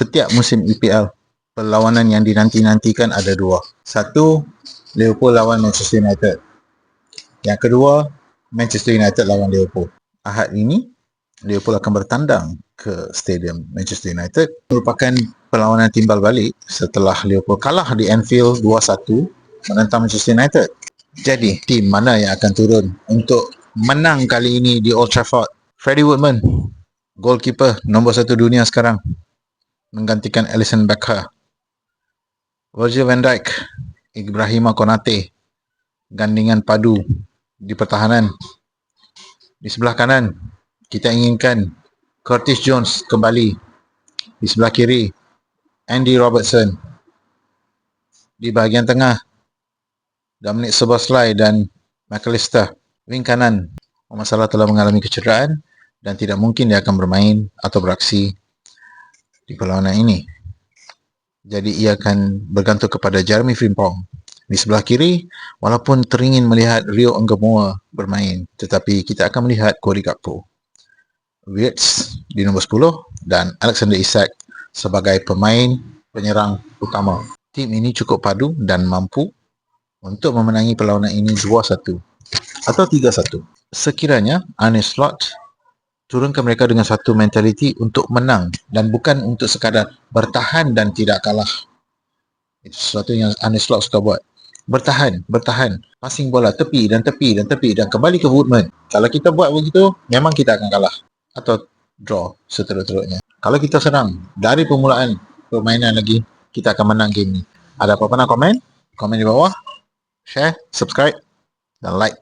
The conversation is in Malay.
setiap musim EPL, perlawanan yang dinanti-nantikan ada dua. Satu, Liverpool lawan Manchester United. Yang kedua, Manchester United lawan Liverpool. Ahad ini, Liverpool akan bertandang ke Stadium Manchester United. Merupakan perlawanan timbal balik setelah Liverpool kalah di Anfield 2-1 menentang Manchester United. Jadi, tim mana yang akan turun untuk menang kali ini di Old Trafford? Freddie Woodman, goalkeeper nombor 1 dunia sekarang, menggantikan Alisson Becker. Virgil van Dijk, Ibrahima Konate, gandingan padu di pertahanan. Di sebelah kanan, kita inginkan Curtis Jones kembali. Di sebelah kiri, Andy Robertson. Di bahagian tengah, Dominic Szoboszlai dan McAllister. Wing kanan, Mohamed Salah telah mengalami kecederaan dan tidak mungkin dia akan bermain atau beraksi di perlawanan ini. Jadi ia akan bergantung kepada Jeremy Frimpong. Di sebelah kiri, walaupun teringin melihat Rio Nggomoa bermain, tetapi kita akan melihat Cody Gakpo, Wirtz di nombor 10 dan Alexander Isak sebagai pemain penyerang utama. Tim ini cukup padu dan mampu untuk memenangi perlawanan ini 2-1 atau 3-1. Sekiranya Arne Slot turunkan mereka dengan satu mentaliti untuk menang dan bukan untuk sekadar bertahan dan tidak kalah. Itu sesuatu yang Arne Slot suka buat. Bertahan, passing bola tepi dan kembali ke Woodman. Kalau kita buat begitu, memang kita akan kalah atau draw seterus-terusnya. Kalau kita serang dari permulaan permainan lagi, kita akan menang game ni. Ada apa-apa nak komen? Komen di bawah, share, subscribe dan like.